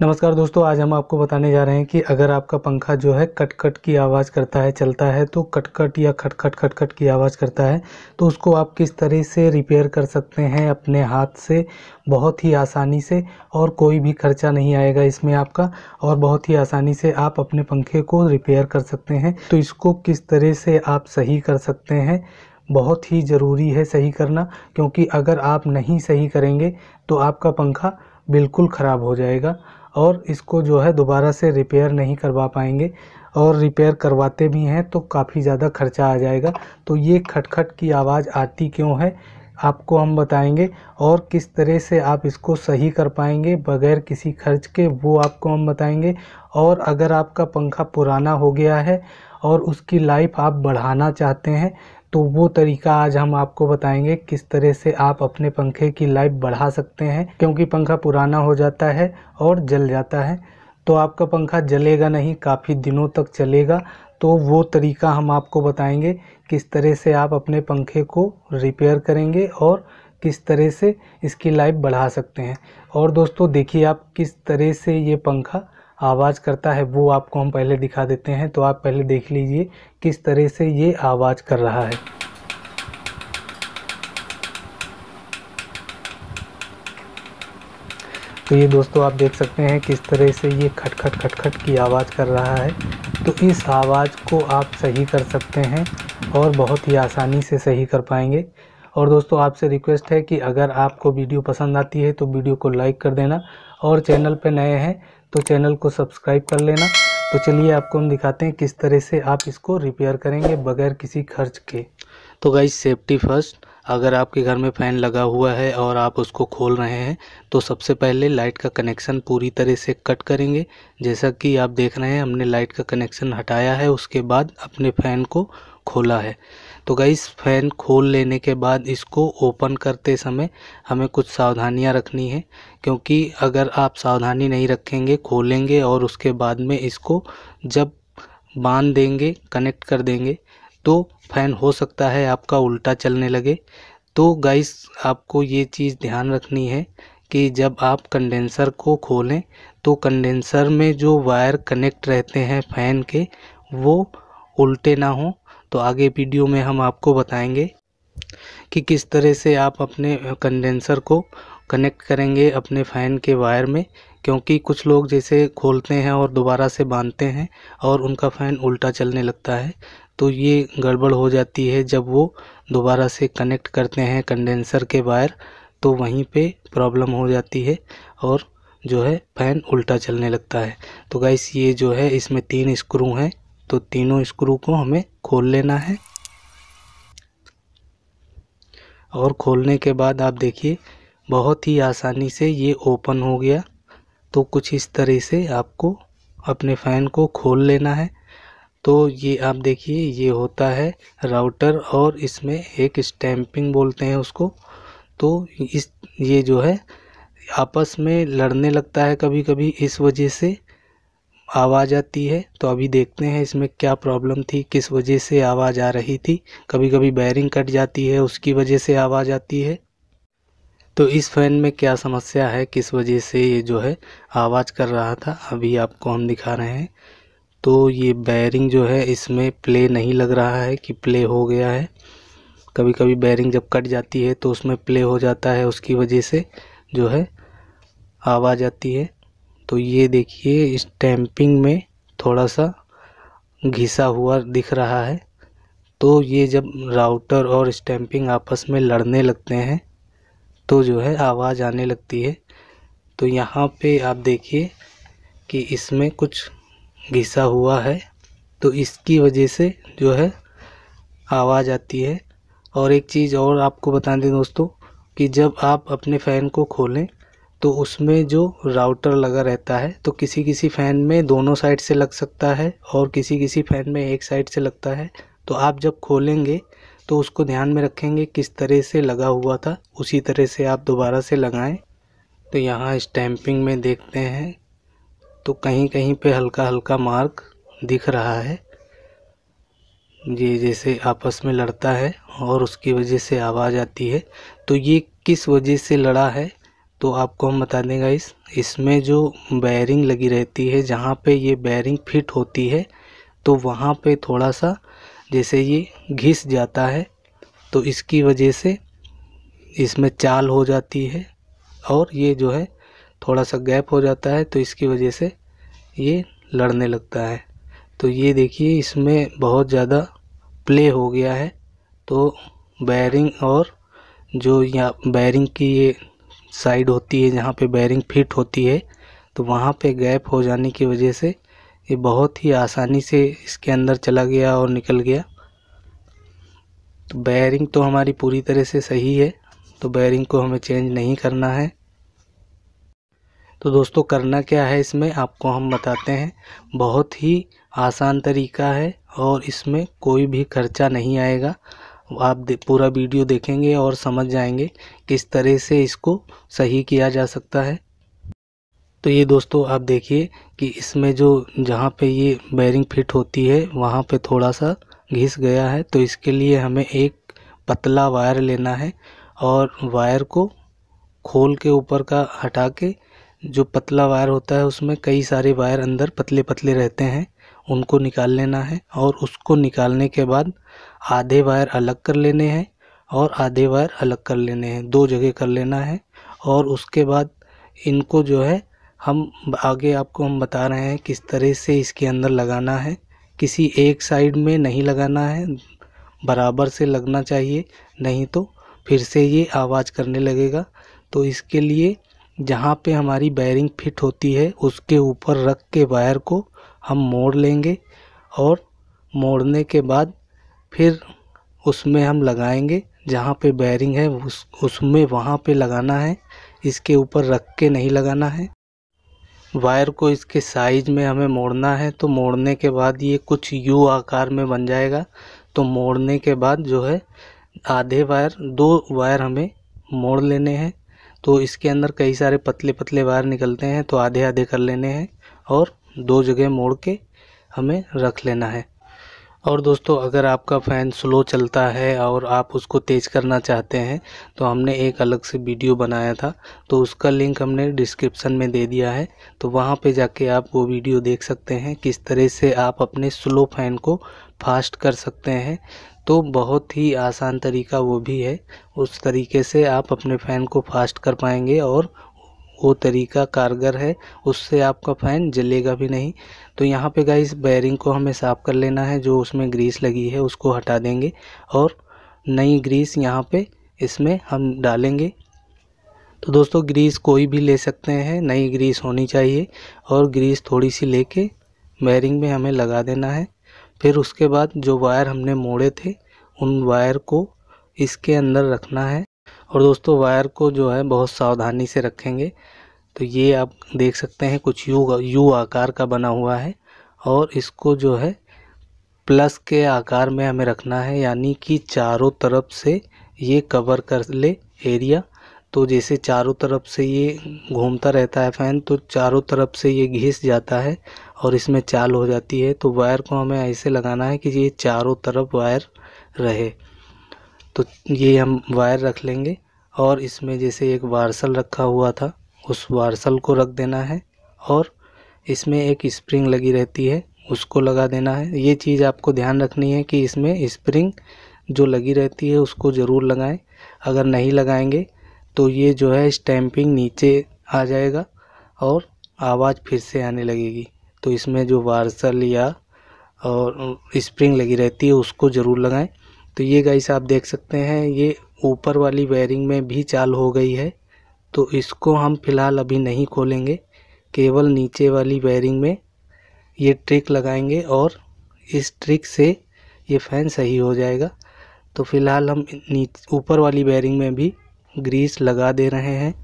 नमस्कार दोस्तों, आज हम आपको बताने जा रहे हैं कि अगर आपका पंखा जो है कट कट की आवाज़ करता है, चलता है तो कट कट या खट खट की आवाज़ करता है, तो उसको आप किस तरह से रिपेयर कर सकते हैं अपने हाथ से बहुत ही आसानी से। और कोई भी खर्चा नहीं आएगा इसमें आपका, और बहुत ही आसानी से आप अपने पंखे को रिपेयर कर सकते हैं। तो इसको किस तरह से आप सही कर सकते हैं, बहुत ही ज़रूरी है सही करना, क्योंकि अगर आप नहीं सही करेंगे तो आपका पंखा बिल्कुल ख़राब हो जाएगा और इसको जो है दोबारा से रिपेयर नहीं करवा पाएंगे, और रिपेयर करवाते भी हैं तो काफ़ी ज़्यादा खर्चा आ जाएगा। तो ये खटखट की आवाज़ आती क्यों है आपको हम बताएंगे, और किस तरह से आप इसको सही कर पाएंगे बगैर किसी खर्च के, वो आपको हम बताएंगे। और अगर आपका पंखा पुराना हो गया है और उसकी लाइफ आप बढ़ाना चाहते हैं तो वो तरीका आज हम आपको बताएंगे किस तरह से आप अपने पंखे की लाइफ बढ़ा सकते हैं। क्योंकि पंखा पुराना हो जाता है और जल जाता है तो आपका पंखा जलेगा नहीं, काफ़ी दिनों तक चलेगा। तो वो तरीका हम आपको बताएंगे किस तरह से आप अपने पंखे को रिपेयर करेंगे और किस तरह से इसकी लाइफ बढ़ा सकते हैं। और दोस्तों देखिए, आप किस तरह से ये पंखा आवाज़ करता है वो आपको हम पहले दिखा देते हैं। तो आप पहले देख लीजिए किस तरह से ये आवाज़ कर रहा है। तो ये दोस्तों आप देख सकते हैं किस तरह से ये खटखट की आवाज़ कर रहा है। तो इस आवाज़ को आप सही कर सकते हैं और बहुत ही आसानी से सही कर पाएंगे। और दोस्तों आपसे रिक्वेस्ट है कि अगर आपको वीडियो पसंद आती है तो वीडियो को लाइक कर देना, और चैनल पे नए हैं तो चैनल को सब्सक्राइब कर लेना। तो चलिए आपको हम दिखाते हैं किस तरह से आप इसको रिपेयर करेंगे बगैर किसी खर्च के। तो गाइस, सेफ्टी फर्स्ट। अगर आपके घर में फ़ैन लगा हुआ है और आप उसको खोल रहे हैं तो सबसे पहले लाइट का कनेक्शन पूरी तरह से कट करेंगे। जैसा कि आप देख रहे हैं, हमने लाइट का कनेक्शन हटाया है, उसके बाद अपने फ़ैन को खोला है। तो गाइस, फ़ैन खोल लेने के बाद इसको ओपन करते समय हमें कुछ सावधानियां रखनी है, क्योंकि अगर आप सावधानी नहीं रखेंगे, खोलेंगे और उसके बाद में इसको जब बांध देंगे, कनेक्ट कर देंगे, तो फ़ैन हो सकता है आपका उल्टा चलने लगे। तो गाइस, आपको ये चीज़ ध्यान रखनी है कि जब आप कंडेंसर को खोलें तो कंडेंसर में जो वायर कनेक्ट रहते हैं फ़ैन के, वो उल्टे ना हो। तो आगे वीडियो में हम आपको बताएंगे कि किस तरह से आप अपने कंडेंसर को कनेक्ट करेंगे अपने फ़ैन के वायर में। क्योंकि कुछ लोग जैसे खोलते हैं और दोबारा से बांधते हैं और उनका फ़ैन उल्टा चलने लगता है, तो ये गड़बड़ हो जाती है। जब वो दोबारा से कनेक्ट करते हैं कंडेंसर के वायर तो वहीं पे प्रॉब्लम हो जाती है और जो है फ़ैन उल्टा चलने लगता है। तो गाइस, ये जो है इसमें 3 स्क्रू हैं, तो तीनों स्क्रू को हमें खोल लेना है। और खोलने के बाद आप देखिए बहुत ही आसानी से ये ओपन हो गया। तो कुछ इस तरह से आपको अपने फ़ैन को खोल लेना है। तो ये आप देखिए, ये होता है राउटर और इसमें एक स्टैंपिंग बोलते हैं उसको। तो ये जो है आपस में लड़ने लगता है कभी कभी, इस वजह से आवाज़ आती है। तो अभी देखते हैं इसमें क्या प्रॉब्लम थी, किस वजह से आवाज़ आ रही थी। कभी कभी बेयरिंग कट जाती है, उसकी वजह से आवाज़ आती है। तो इस फ़ैन में क्या समस्या है, किस वजह से ये जो है आवाज़ कर रहा था, अभी आपको हम दिखा रहे हैं। तो ये बेयरिंग जो है इसमें प्ले नहीं लग रहा है कि प्ले हो गया है। कभी कभी बेयरिंग जब कट जाती है तो उसमें प्ले हो जाता है, उसकी वजह से जो है आवाज़ आती है। तो ये देखिए स्टैंपिंग में थोड़ा सा घिसा हुआ दिख रहा है। तो ये जब राउटर और स्टैंपिंग आपस में लड़ने लगते हैं तो जो है आवाज़ आने लगती है। तो यहाँ पे आप देखिए कि इसमें कुछ घिसा हुआ है, तो इसकी वजह से जो है आवाज़ आती है। और एक चीज़ और आपको बता दें दोस्तों, कि जब आप अपने फ़ैन को खोलें तो उसमें जो राउटर लगा रहता है, तो किसी किसी फ़ैन में दोनों साइड से लग सकता है और किसी किसी फ़ैन में एक साइड से लगता है। तो आप जब खोलेंगे तो उसको ध्यान में रखेंगे किस तरह से लगा हुआ था, उसी तरह से आप दोबारा से लगाएं। तो यहाँ स्टैंपिंग में देखते हैं तो कहीं कहीं पे हल्का हल्का मार्क दिख रहा है, ये जैसे आपस में लड़ता है और उसकी वजह से आवाज़ आती है। तो ये किस वजह से लड़ा है, तो आपको हम बता दें गाइस, इसमें जो बेयरिंग लगी रहती है, जहाँ पे ये बेयरिंग फिट होती है, तो वहाँ पे थोड़ा सा जैसे ये घिस जाता है, तो इसकी वजह से इसमें चाल हो जाती है और ये जो है थोड़ा सा गैप हो जाता है, तो इसकी वजह से ये लड़ने लगता है। तो ये देखिए इसमें बहुत ज़्यादा प्ले हो गया है। तो बेयरिंग और जो यहाँ बेयरिंग की ये साइड होती है जहाँ पे बेयरिंग फिट होती है, तो वहाँ पे गैप हो जाने की वजह से ये बहुत ही आसानी से इसके अंदर चला गया और निकल गया। तो बेयरिंग तो हमारी पूरी तरह से सही है, तो बेयरिंग को हमें चेंज नहीं करना है। तो दोस्तों करना क्या है इसमें आपको हम बताते हैं। बहुत ही आसान तरीका है और इसमें कोई भी खर्चा नहीं आएगा। आप पूरा वीडियो देखेंगे और समझ जाएंगे किस तरह से इसको सही किया जा सकता है। तो ये दोस्तों आप देखिए कि इसमें जो जहाँ पे ये बेयरिंग फिट होती है वहाँ पे थोड़ा सा घिस गया है। तो इसके लिए हमें एक पतला वायर लेना है और वायर को खोल के ऊपर का हटा के, जो पतला वायर होता है उसमें कई सारे वायर अंदर पतले पतले रहते हैं, उनको निकाल लेना है। और उसको निकालने के बाद आधे वायर अलग कर लेने हैं और आधे वायर अलग कर लेने हैं, 2 जगह कर लेना है। और उसके बाद इनको जो है हम आगे आपको हम बता रहे हैं किस तरह से इसके अंदर लगाना है। किसी एक साइड में नहीं लगाना है, बराबर से लगना चाहिए, नहीं तो फिर से ये आवाज़ करने लगेगा। तो इसके लिए जहाँ पे हमारी बेयरिंग फिट होती है उसके ऊपर रख के वायर को हम मोड़ लेंगे और मोड़ने के बाद फिर उसमें हम लगाएंगे जहाँ पे बेयरिंग है उसमें वहाँ पे लगाना है, इसके ऊपर रख के नहीं लगाना है। वायर को इसके साइज में हमें मोड़ना है। तो मोड़ने के बाद ये कुछ यू आकार में बन जाएगा। तो मोड़ने के बाद जो है आधे वायर, 2 वायर हमें मोड़ लेने हैं। तो इसके अंदर कई सारे पतले पतले वायर निकलते हैं, तो आधे आधे कर लेने हैं और 2 जगह मोड़ के हमें रख लेना है। और दोस्तों अगर आपका फ़ैन स्लो चलता है और आप उसको तेज़ करना चाहते हैं, तो हमने एक अलग से वीडियो बनाया था, तो उसका लिंक हमने डिस्क्रिप्शन में दे दिया है। तो वहाँ पे जाके आप वो वीडियो देख सकते हैं किस तरह से आप अपने स्लो फ़ैन को फास्ट कर सकते हैं। तो बहुत ही आसान तरीका वो भी है, उस तरीके से आप अपने फ़ैन को फास्ट कर पाएंगे और वो तरीका कारगर है, उससे आपका फ़ैन जलेगा भी नहीं। तो यहाँ पे गाइस बेयरिंग को हमें साफ़ कर लेना है, जो उसमें ग्रीस लगी है उसको हटा देंगे और नई ग्रीस यहाँ पे इसमें हम डालेंगे। तो दोस्तों ग्रीस कोई भी ले सकते हैं, नई ग्रीस होनी चाहिए और ग्रीस थोड़ी सी लेके बेयरिंग में हमें लगा देना है। फिर उसके बाद जो वायर हमने मोड़े थे उन वायर को इसके अंदर रखना है। और दोस्तों वायर को जो है बहुत सावधानी से रखेंगे। तो ये आप देख सकते हैं कुछ यू आकार का बना हुआ है और इसको जो है प्लस के आकार में हमें रखना है, यानी कि चारों तरफ से ये कवर कर ले एरिया। तो जैसे चारों तरफ से ये घूमता रहता है फ़ैन, तो चारों तरफ से ये घिस जाता है और इसमें चाल हो जाती है। तो वायर को हमें ऐसे लगाना है कि ये चारों तरफ वायर रहे। तो ये हम वायर रख लेंगे और इसमें जैसे एक वार्सल रखा हुआ था उस वार्सल को रख देना है और इसमें एक स्प्रिंग लगी रहती है उसको लगा देना है। ये चीज़ आपको ध्यान रखनी है कि इसमें स्प्रिंग जो लगी रहती है उसको ज़रूर लगाएं। अगर नहीं लगाएंगे तो ये जो है स्टैंपिंग नीचे आ जाएगा और आवाज़ फिर से आने लगेगी। तो इसमें जो वार्सल या और स्प्रिंग लगी रहती है उसको ज़रूर लगाएं। तो ये गाइस आप देख सकते हैं ये ऊपर वाली बेयरिंग में भी चाल हो गई है, तो इसको हम फ़िलहाल अभी नहीं खोलेंगे, केवल नीचे वाली बेयरिंग में ये ट्रिक लगाएंगे और इस ट्रिक से ये फ़ैन सही हो जाएगा। तो फ़िलहाल हम ऊपर वाली बेयरिंग में भी ग्रीस लगा दे रहे हैं।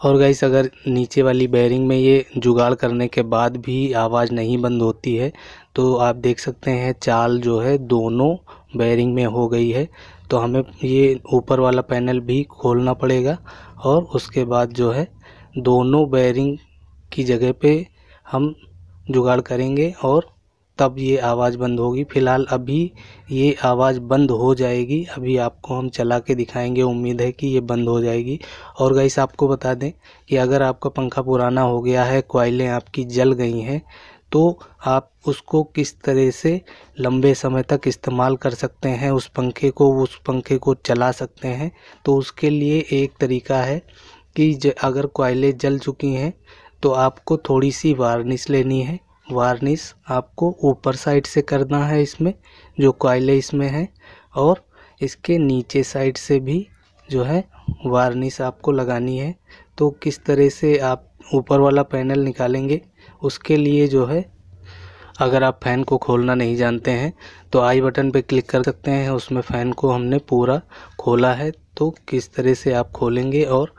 और गाइस अगर नीचे वाली बेयरिंग में ये जुगाड़ करने के बाद भी आवाज़ नहीं बंद होती है, तो आप देख सकते हैं चाल जो है दोनों बेयरिंग में हो गई है। तो हमें ये ऊपर वाला पैनल भी खोलना पड़ेगा और उसके बाद जो है दोनों बेयरिंग की जगह पे हम जुगाड़ करेंगे और तब ये आवाज़ बंद होगी। फ़िलहाल अभी ये आवाज़ बंद हो जाएगी, अभी आपको हम चला के दिखाएंगे, उम्मीद है कि ये बंद हो जाएगी। और गाइस आपको बता दें कि अगर आपका पंखा पुराना हो गया है, कॉइलें आपकी जल गई हैं, तो आप उसको किस तरह से लंबे समय तक इस्तेमाल कर सकते हैं, उस पंखे को चला सकते हैं। तो उसके लिए एक तरीका है कि अगर कॉइलें जल चुकी हैं तो आपको थोड़ी सी वार्निश लेनी है। वार्निश आपको ऊपर साइड से करना है, इसमें जो कॉइलें इसमें हैं, और इसके नीचे साइड से भी जो है वार्निश आपको लगानी है। तो किस तरह से आप ऊपर वाला पैनल निकालेंगे, उसके लिए जो है अगर आप फ़ैन को खोलना नहीं जानते हैं तो आई बटन पे क्लिक कर सकते हैं, उसमें फ़ैन को हमने पूरा खोला है। तो किस तरह से आप खोलेंगे, और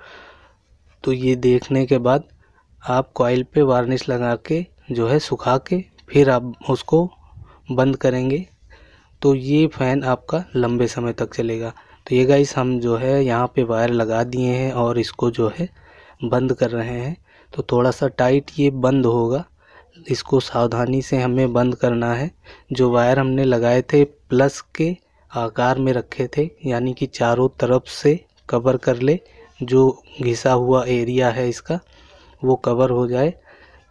तो ये देखने के बाद आप कॉइल पे वार्निश लगा के जो है सुखा के फिर आप उसको बंद करेंगे, तो ये फ़ैन आपका लंबे समय तक चलेगा। तो ये गाइस हम जो है यहाँ पे वायर लगा दिए हैं और इसको जो है बंद कर रहे हैं। तो थोड़ा सा टाइट ये बंद होगा, इसको सावधानी से हमें बंद करना है। जो वायर हमने लगाए थे प्लस के आकार में रखे थे, यानी कि चारों तरफ से कवर कर ले, जो घिसा हुआ एरिया है इसका वो कवर हो जाए।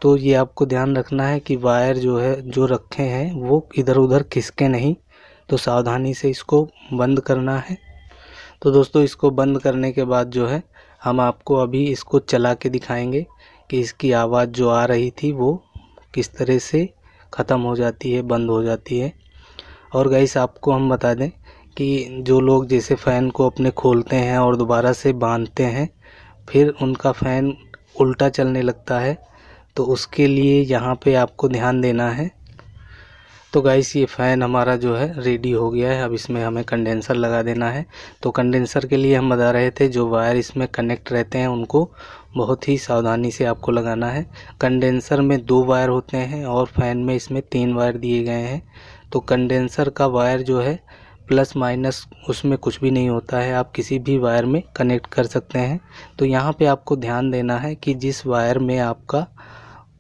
तो ये आपको ध्यान रखना है कि वायर जो है जो रखे हैं वो इधर उधर खिसके नहीं, तो सावधानी से इसको बंद करना है। तो दोस्तों इसको बंद करने के बाद जो है हम आपको अभी इसको चला के दिखाएंगे कि इसकी आवाज़ जो आ रही थी वो किस तरह से ख़त्म हो जाती है, बंद हो जाती है। और गाइस आपको हम बता दें कि जो लोग जैसे फ़ैन को अपने खोलते हैं और दोबारा से बांधते हैं, फिर उनका फ़ैन उल्टा चलने लगता है, तो उसके लिए यहाँ पे आपको ध्यान देना है। तो गाइस ये फ़ैन हमारा जो है रेडी हो गया है, अब इसमें हमें कंडेंसर लगा देना है। तो कंडेंसर के लिए हम बता रहे थे जो वायर इसमें कनेक्ट रहते हैं उनको बहुत ही सावधानी से आपको लगाना है। कंडेंसर में 2 वायर होते हैं और फ़ैन में इसमें 3 वायर दिए गए हैं। तो कंडेंसर का वायर जो है प्लस माइनस उसमें कुछ भी नहीं होता है, आप किसी भी वायर में कनेक्ट कर सकते हैं। तो यहाँ पे आपको ध्यान देना है कि जिस वायर में आपका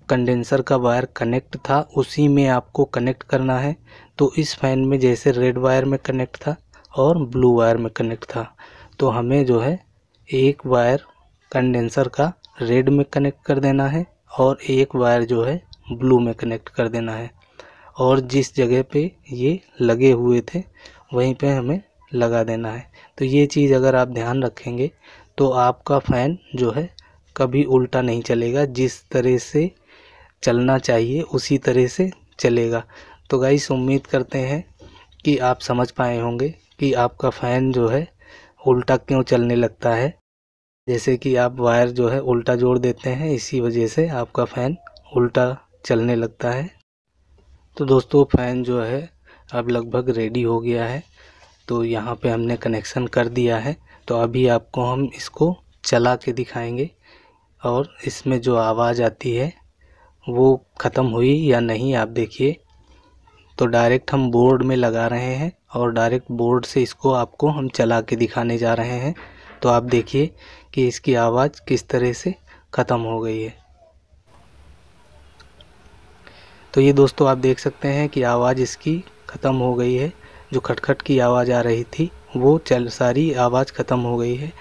कंडेंसर का वायर कनेक्ट था उसी में आपको कनेक्ट करना है। तो इस फ़ैन में जैसे रेड वायर में कनेक्ट था और ब्लू वायर में कनेक्ट था, तो हमें जो है एक वायर कंडेंसर का रेड में कनेक्ट कर देना है और एक वायर जो है ब्लू में कनेक्ट कर देना है, और जिस जगह पे ये लगे हुए थे वहीं पे हमें लगा देना है। तो ये चीज़ अगर आप ध्यान रखेंगे तो आपका फ़ैन जो है कभी उल्टा नहीं चलेगा, जिस तरह से चलना चाहिए उसी तरह से चलेगा। तो गाइस उम्मीद करते हैं कि आप समझ पाए होंगे कि आपका फ़ैन जो है उल्टा क्यों चलने लगता है। जैसे कि आप वायर जो है उल्टा जोड़ देते हैं, इसी वजह से आपका फ़ैन उल्टा चलने लगता है। तो दोस्तों फ़ैन जो है अब लगभग रेडी हो गया है, तो यहाँ पे हमने कनेक्शन कर दिया है। तो अभी आपको हम इसको चला के दिखाएंगे और इसमें जो आवाज़ आती है वो ख़त्म हुई या नहीं आप देखिए। तो डायरेक्ट हम बोर्ड में लगा रहे हैं और डायरेक्ट बोर्ड से इसको आपको हम चला के दिखाने जा रहे हैं। तो आप देखिए कि इसकी आवाज़ किस तरह से ख़त्म हो गई है। तो ये दोस्तों आप देख सकते हैं कि आवाज़ इसकी ख़त्म हो गई है, जो खटखट की आवाज़ आ रही थी वो सारी आवाज़ ख़त्म हो गई है।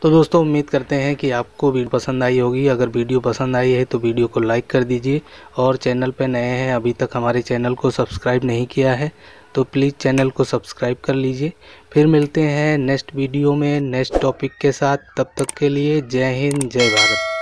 तो दोस्तों उम्मीद करते हैं कि आपको वीडियो पसंद आई होगी। अगर वीडियो पसंद आई है तो वीडियो को लाइक कर दीजिए, और चैनल पे नए हैं अभी तक हमारे चैनल को सब्सक्राइब नहीं किया है तो प्लीज़ चैनल को सब्सक्राइब कर लीजिए। फिर मिलते हैं नेक्स्ट वीडियो में नेक्स्ट टॉपिक के साथ, तब तक के लिए जय हिंद जय भारत।